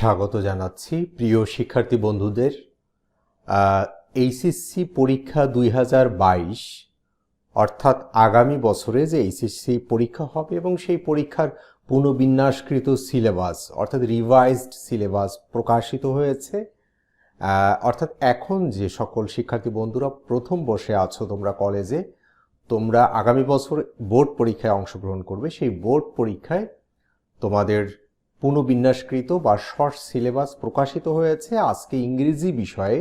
স্বাগত জানাচ্ছি প্রিয় শিক্ষার্থী বন্ধুদের। এইচএসসি পরীক্ষা 2022 অর্থাৎ আগামী বছরে যে এইচএসসি পরীক্ষা হবে এবং সেই পরীক্ষার পুনর্বিন্যাসকৃত সিলেবাস অর্থাৎ রিভাইজড সিলেবাস প্রকাশিত হয়েছে। অর্থাৎ এখন যে সকল শিক্ষার্থী বন্ধুরা প্রথম বর্ষে আছো তোমরা কলেজে, তোমরা আগামী বছর বোর্ড পরীক্ষায় অংশগ্রহণ করবে। সেই বোর্ড পরীক্ষায় তোমাদের পুনর্বিন্যাসকৃত বা শর্ট সিলেবাস প্রকাশিত হয়েছে। আজকে ইংরেজি বিষয়ে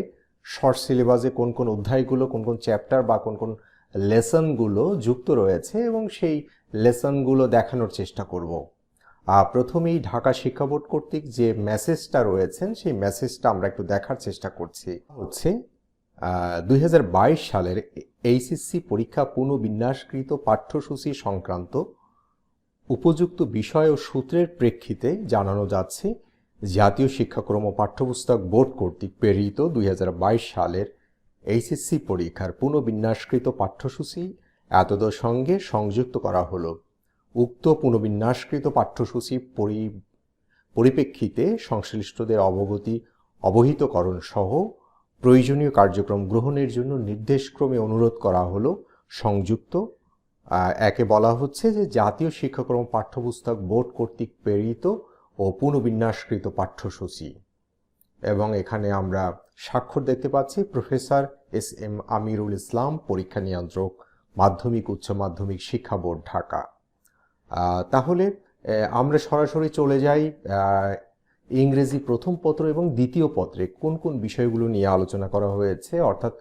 শর্ট সিলেবাসে কোন কোন অধ্যায়গুলো, কোন কোন চ্যাপ্টার বা কোন কোন লেসনগুলো যুক্ত রয়েছে এবং সেই লেসনগুলো দেখানোর চেষ্টা করব। প্রথমেই ঢাকা শিক্ষা বোর্ড কর্তৃক যে মেসেজটা রয়েছেন সেই মেসেজটা আমরা একটু দেখার চেষ্টা করছি। হচ্ছে 2022 সালের এইচএসসি পরীক্ষা পুনর্বিন্যাসকৃত পাঠ্যসূচি সংক্রান্ত উপযুক্ত বিষয় ও সূত্রের প্রেক্ষিতে জানানো যাচ্ছে জাতীয় শিক্ষাক্রম ও পাঠ্যপুস্তক বোর্ড কর্তৃক প্রেরিত 2022 সালের এইচএসসি পরীক্ষার পুনর্বিন্যাসকৃত পাঠ্যসূচি এতদ সঙ্গে সংযুক্ত করা হলো। উক্ত পুনর্বিন্যাসকৃত পাঠ্যসূচি পরিপ্রেক্ষিতে সংশ্লিষ্টদের অবহিতকরণ সহ প্রয়োজনীয় কার্যক্রম গ্রহণের জন্য নির্দেশক্রমে অনুরোধ করা হলো। সংযুক্ত একে বলা হচ্ছে যে জাতীয় শিক্ষাক্রম পাঠ্যপুস্তক বোর্ড কর্তৃক প্রেরিত ও পুনর্বিন্যাসকৃত পাঠ্যসূচি। এবং এখানে আমরা স্বাক্ষর দেখতে পাচ্ছি প্রফেসর এস.এম. আমিরুল ইসলাম, পরীক্ষা নিয়ন্ত্রক, মাধ্যমিক উচ্চ মাধ্যমিক শিক্ষা বোর্ড, ঢাকা। তাহলে আমরা সরাসরি চলে যাই ইংরেজি প্রথম পত্র এবং দ্বিতীয় পত্রে কোন কোন বিষয়গুলো নিয়ে আলোচনা করা হয়েছে, অর্থাৎ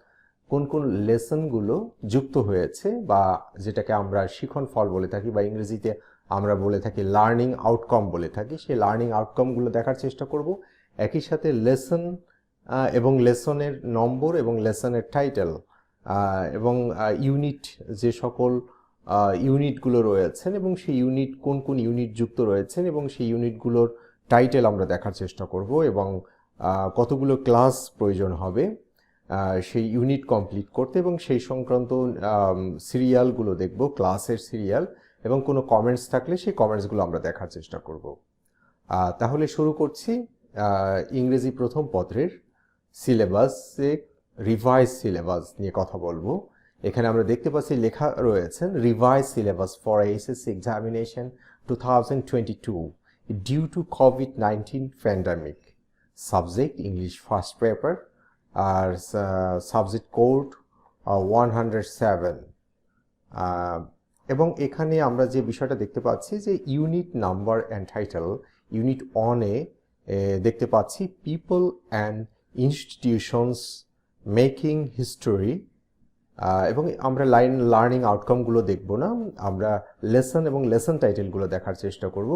কোন কোন লেসনগুলো যুক্ত হয়েছে বা যেটাকে আমরা শিখন ফল বলে থাকি বা ইংরেজিতে আমরা বলে থাকি লার্নিং আউটকাম বলে থাকি, সেই লার্নিং আউটকামগুলো দেখার চেষ্টা করব। একই সাথে লেসন এবং লেসনের নম্বর এবং লেসনের টাইটেল এবং ইউনিট, যে সকল ইউনিটগুলো রয়েছেন এবং সেই ইউনিট কোন কোন ইউনিট যুক্ত রয়েছেন এবং সেই ইউনিটগুলোর টাইটেল আমরা দেখার চেষ্টা করব এবং কতগুলো ক্লাস প্রয়োজন হবে সেই ইউনিট কমপ্লিট করতে এবং সেই সংক্রান্ত সিরিয়ালগুলো দেখব, ক্লাসের সিরিয়াল, এবং কোনো কমেন্টস থাকলে সেই কমেন্টসগুলো আমরা দেখার চেষ্টা করব। তাহলে শুরু করছি ইংরেজি প্রথম পত্রের সিলেবাসে রিভাইজ সিলেবাস নিয়ে কথা বলবো। এখানে আমরা দেখতে পাচ্ছি লেখা রয়েছেন revise syllabus for HSC examination 2022 due to COVID-19 pandemic. Subject English first paper আর সাবজেক্ট কোড 107। এবং এখানে আমরা যে বিষয়টা দেখতে পাচ্ছি যে unit number and title, unit 1-এ দেখতে পাচ্ছি people and institutions making history. এবং আমরা লার্নিং আউটকামগুলো দেখব না, আমরা লেসন এবং লেসন টাইটেলগুলো দেখার চেষ্টা করব।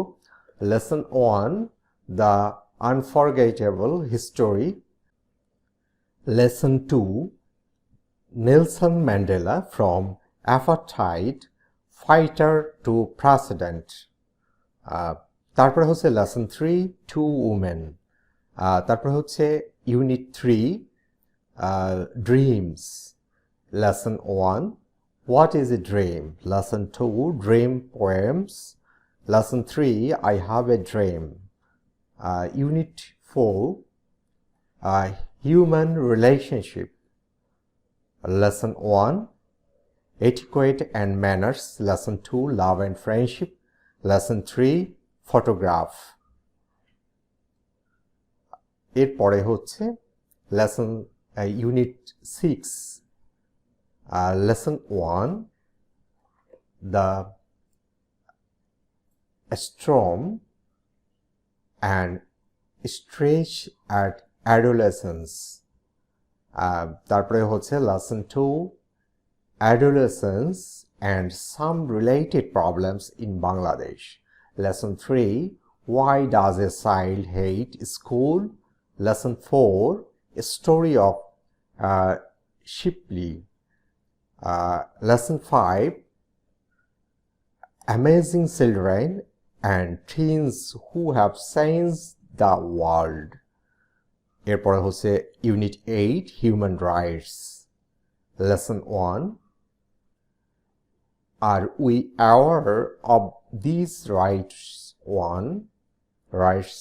Lesson 1, the unforgettable history. Lesson 2, Nelson Mandela from apartheid fighter to president. তারপরে হচ্ছে Lesson 3, Two Women. তারপরে হচ্ছে Unit 3, Dreams. Lesson 1, What is a Dream? Lesson 2, Dream Poems. Lesson 3, I Have a Dream. Unit 4, Human Relationship. Lesson 1, Etiquette and Manners. Lesson 2, Love and Friendship. Lesson 3, Photograph. এরপরে হচ্ছে Lesson Unit 6, Lesson 1, The Storm and Stretch at Adolescence. তারপরে হচ্ছে Lesson 2, Adolescence and Some Related Problems in Bangladesh. Lesson 3, Why Does a Child Hate School? Lesson 4, A Story of Shipley. Lesson 5, Amazing Children and Teens Who Have Changed the World. এরপরে হচ্ছে Unit 8, Human Rights. Lesson 1, Are we aware of these rights? 1, rights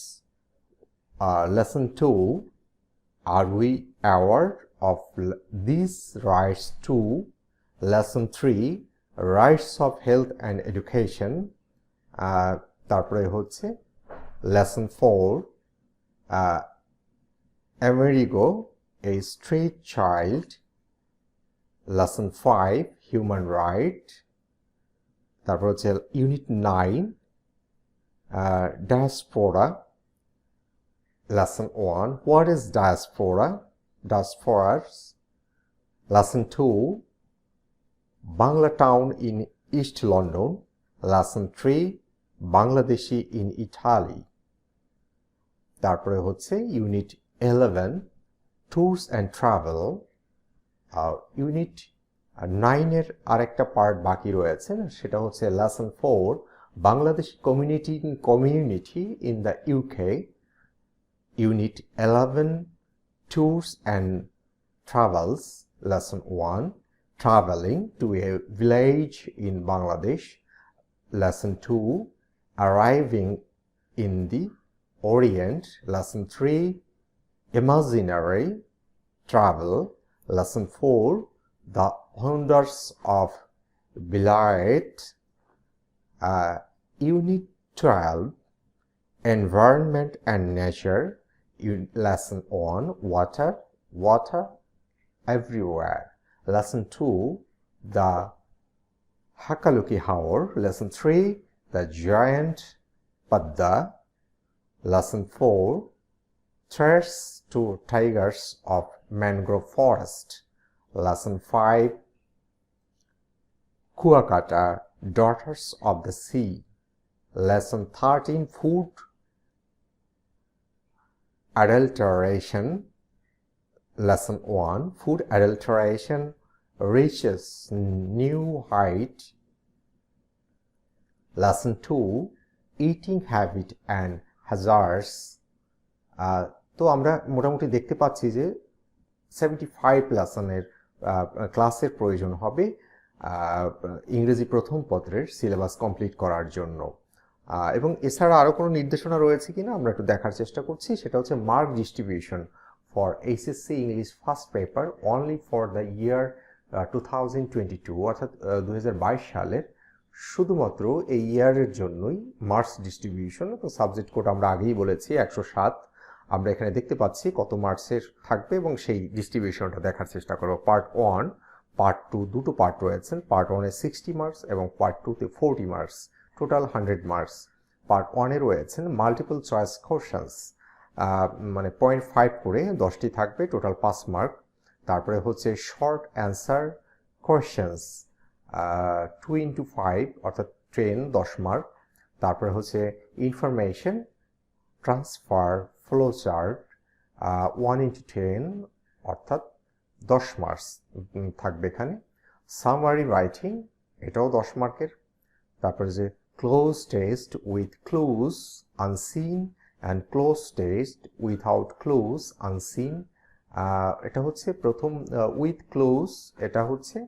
Lesson 2, are we aware of these rights to Lesson 3, rights of health and education. তারপরে হচ্ছে Lesson 4, Amerigo, a street child. Lesson 5, human right. তারপর হচ্ছে Unit 9, diaspora. Lesson 1, what is diaspora? Diasporas. Lesson 2, Bangla town in East London. Lesson 3, Bangladeshi in Italy. তারপরে হচ্ছে Unit 11, tours and travel. Unit 9 এর আরেকটা part বাকি রয়েছে, সেটা হচ্ছে Lesson 4, Bangladeshi community in the UK. Unit 11, tours and travels. Lesson 1, traveling to a village in Bangladesh. Lesson 2, arriving in the Orient. Lesson 3, imaginary travel. Lesson 4, the wonders of Bilayat. Unit 12, environment and nature. Lesson 1, water everywhere. Lesson 2, the Hakaluki Haor. Lesson 3, the giant Padda. Lesson 4, threats to tigers of mangrove forest. Lesson 5, Kuakata, daughters of the sea. Lesson 13, food adulteration. Lesson 1, food adulteration reaches new height. Lesson 2, eating habit and hazards. তো আমরা মোটামুটি দেখতে পাচ্ছি যে 75 লেসনের ক্লাসের প্রয়োজন হবে ইংরেজি প্রথম পত্রের সিলেবাস কমপ্লিট করার জন্য। এবং এছাড়া আরও কোনো নির্দেশনা রয়েছে কিনা আমরা একটু দেখার চেষ্টা করছি। সেটা হচ্ছে mark distribution for HSC English first paper only for the year 2022, অর্থাৎ 2022 সালের শুধুমাত্র এই ইয়ারের জন্যই মার্কস ডিস্ট্রিবিউশন। তো সাবজেক্ট কোড আমরা আগেই বলেছি 107। আমরা এখানে দেখতে পাচ্ছি কত মার্কসের থাকবে এবং সেই ডিস্ট্রিবিউশনটা দেখার চেষ্টা করব। পার্ট 1, পার্ট 2 দুটো পার্ট রয়েছেন। পার্ট 1-এ 60 মার্কস এবং পার্ট 2-তে 40 মার্কস, টোটাল 100 মার্কস। পার্ট 1-এ রয়েছেন মাল্টিপল চয়েস কোশ্চেন্স, মানে 0.5 করে 10টি থাকবে, টোটাল 5 মার্ক। তারপরে হচ্ছে শর্ট অ্যান্সার কোশ্চেন্স 2 into 5 অর্থাৎ 10, 10 মার্ক। তারপরে হচ্ছে information transfer flow chart 1 into 10 অর্থাৎ 10 মার্কস থাকবে এখানে। সামারি রাইটিং, এটাও 10 মার্কের। তারপরে যে cloze test with clues unseen and cloze test without clues unseen, এটা হচ্ছে প্রথম উইথ ক্লুজ, এটা হচ্ছে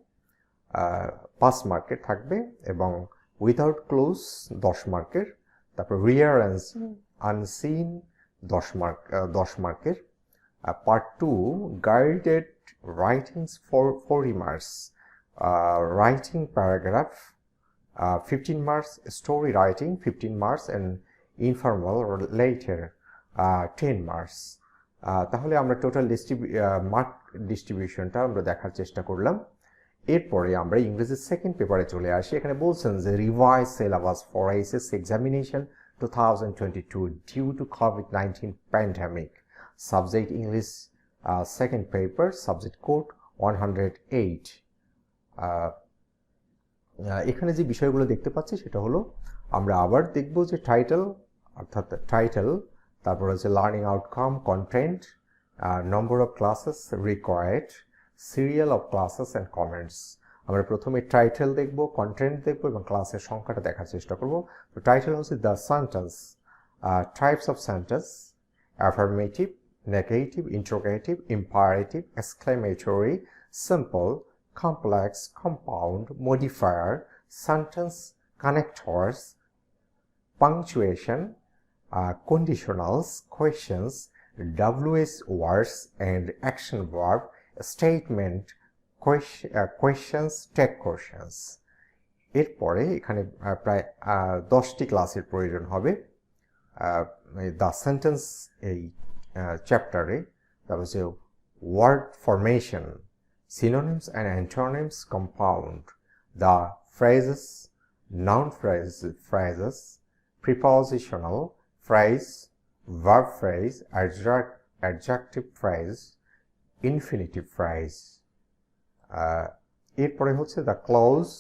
5 মার্কের থাকবে এবং উইথাউট ক্লুজ 10 মার্কের। তারপর রিয়ারেন্সিং আনসিন 10 মার্কের। Part 2 guided writings for 40 marks, writing paragraph 15 marks, story writing 15 marks and informal later 10 marks. তাহলে আমরা টোটাল মার্ক ডিস্ট্রিবিউশনটা আমরা দেখার চেষ্টা করলাম। এরপরে আমরা ইংরেজি সেকেন্ড পেপারে চলে আসি। এখানে বলছেন যে revise syllabus for HSC examination 2022 due to COVID-19 pandemic, subject English second paper, subject code 108। এখানে যে বিষয়গুলো দেখতে পাচ্ছি সেটা হলো আমরা আবার দেখব যে টাইটেল, অর্থাৎ টাইটেল, তারপর হচ্ছে learning outcome, content, number of classes required, serial of classes and comments. আমরা প্রথমে টাইটেল দেখব, কন্টেন্ট দেখব এবং ক্লাসের সংখ্যাটা দেখার চেষ্টা করব। তো টাইটেল হচ্ছে the sentence, types of sentence, affirmative, negative, interrogative, imperative, exclamatory, simple, complex, compound, modifier, sentence connectors, punctuation, conditionals, questions, WH words and action verb, statement, questions, take questions. এরপরে এখানে প্রায় 10টি ক্লাসের প্রয়োজন হবে দ্য সেন্টেন্স এই চ্যাপ্টারে। তারপর হচ্ছে word formation, synonyms and antonyms compound, the phrases, noun phrases, prepositional phrase, verb phrase, adjective phrase, infinitive phrase. এরপরে হচ্ছে the clause,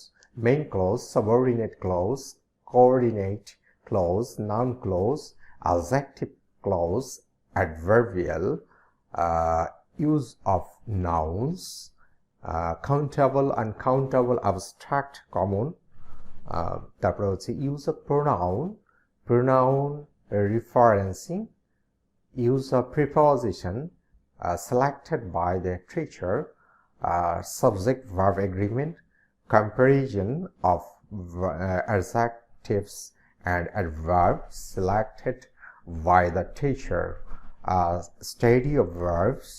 main clause, subordinate clause, coordinate clause, noun clause, adjective clause, adverbial, use of nouns, countable, uncountable, abstract, common. তারপরে হচ্ছে use of pronoun referencing, use of preposition selected by the teacher, subject verb agreement, comparison of adjectives and adverbs selected by the teacher, study of verbs,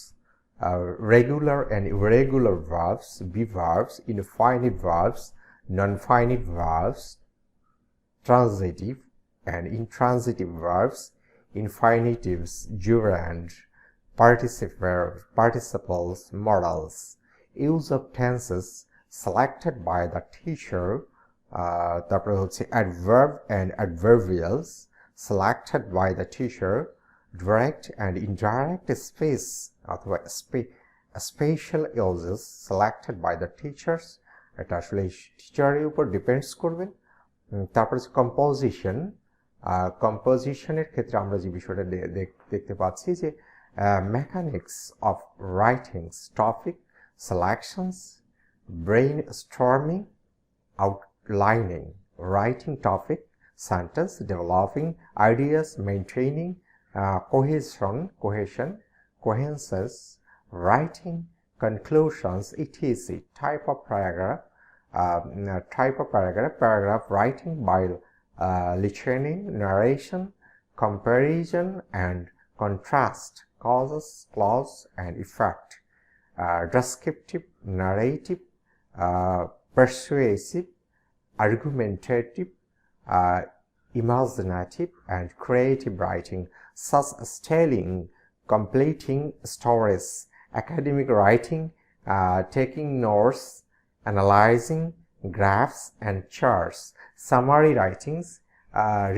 regular and irregular verbs, be verbs, indefinite verbs, non-finite verbs, transitive and intransitive verbs, infinitives, gerund, participles, modals, use of tenses selected by the teacher, তারপরে হচ্ছে adverb and adverbials selected by the teacher, direct and indirect space অথবা spatial uses selected by the teachers, এটা আসলে টিচারের উপর depends করবে। তারপর হচ্ছে কম্পোজিশনের ক্ষেত্রে আমরা যে বিষয়টা দেখতে পাচ্ছি যে mechanics of writings, topic selections, brainstorming, outlining, writing topic, sentence, developing ideas, maintaining cohesion, coherences, writing, conclusions, etc. Type of paragraph, paragraph writing by listening, narration, comparison and contrast, causes, clause and effect, descriptive, narrative, persuasive, argumentative, imaginative and creative writing, such as telling, completing stories, academic writing, taking notes, analyzing graphs and charts, summary writings,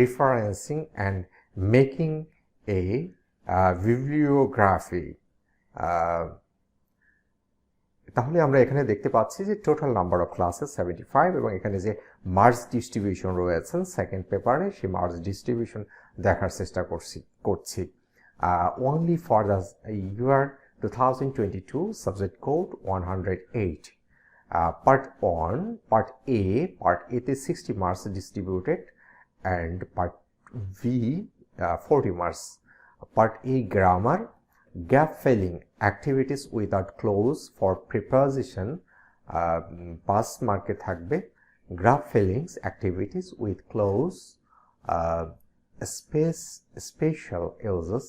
referencing and making a bibliography. তাহলে আমরা এখানে দেখতে পাচ্ছি যে total number of classes 75 এবং এখানে যে merge distribution রয়েছে সেকেন্ড পেপারে সেই মার্জ ডিস্ট্রিবিউশন দেখার চেষ্টা করছি only for the year 2022 subject code 108. Part 1, Part A তে 60 marks distributed and Part B 40 marks. Part A grammar, gap filling activities without clause for preposition pass marke থাকবে, gap fillings activities with clause, special uses,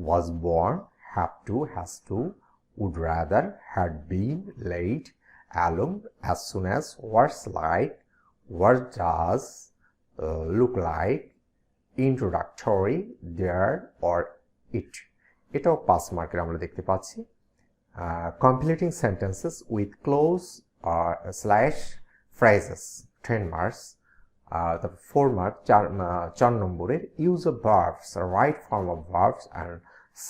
was born, have to, has to, would rather, had been, late, alone, as soon as, words like, what does, look like, introductory, there or it. এটাও pass মার্কের আমরা দেখতে পাচ্ছি। completing sentences with clause / phrases 10 marks. The 4 mark 4 নম্বরের use of verbs, right form of verbs and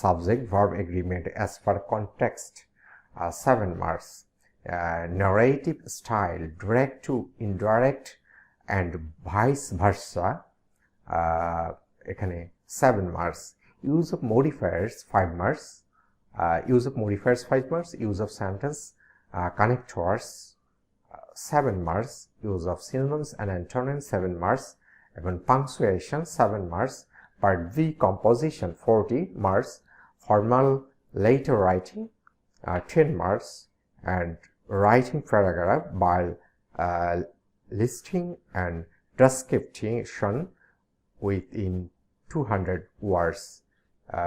subject verb agreement as per context 7 marks. Narrative style, direct to indirect and vice versa এখানে 7 marks. Use of modifiers 5 marks. Use of modifiers 5 marks. Use of sentence connectors 7 marks. Use of synonyms and antonyms 7 marks. Even punctuation 7 marks. Part B composition 40 marks. Formal later writing 10 marks. And writing paragraph by listing and description within 200 words,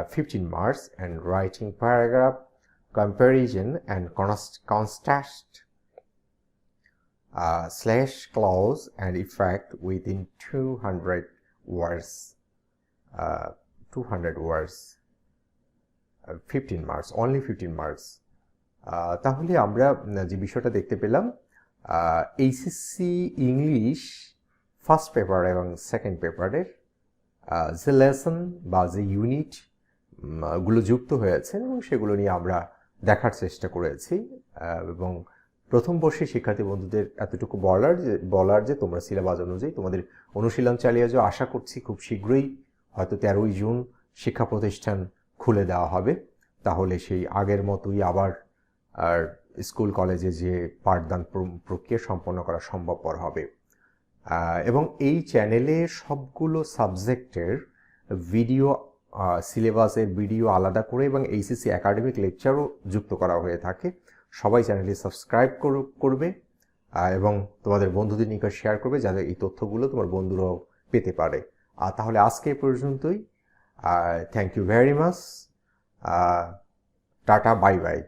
15 marks, and writing paragraph, comparison and contrast, slash clause and effect within 200 words, 15 marks, only 15 marks. তাহলে আমরা যে বিষয়টা দেখতে পেলাম, HSC English first paper এবং second পেপারের যে lesson বা যে ইউনিট গুলো যুক্ত হয়েছে এবং সেগুলো নিয়ে আমরা দেখার চেষ্টা করেছি, এবং প্রথম বর্ষের শিক্ষার্থী বন্ধুদের এতটুকু বলার যে তোমরা সিলেবাস অনুযায়ী তোমাদের অনুশীলন চালিয়ে যাও। আশা করছি খুব শীঘ্রই, হয়তো 13ই জুন শিক্ষা প্রতিষ্ঠান খুলে দেওয়া হবে, তাহলে সেই আগের মতোই আবার আর স্কুল কলেজে যে পাঠদান প্রক্রিয়া সম্পন্ন করা সম্ভবপর হবে। এবং এই চ্যানেলে সবগুলো সাবজেক্টের ভিডিও, সিলেবাসের ভিডিও আলাদা করে এবং এইচএসসি একাডেমিক লেকচারও যুক্ত করা হয়ে থাকে। সবাই চ্যানেলটি সাবস্ক্রাইব করবে এবং তোমাদের বন্ধুদের নিকট শেয়ার করবে, যাতে এই তথ্যগুলো তোমার বন্ধুরাও পেতে পারে। তাহলে আজকে এই পর্যন্তই। Thank you very much. Tata, bye by.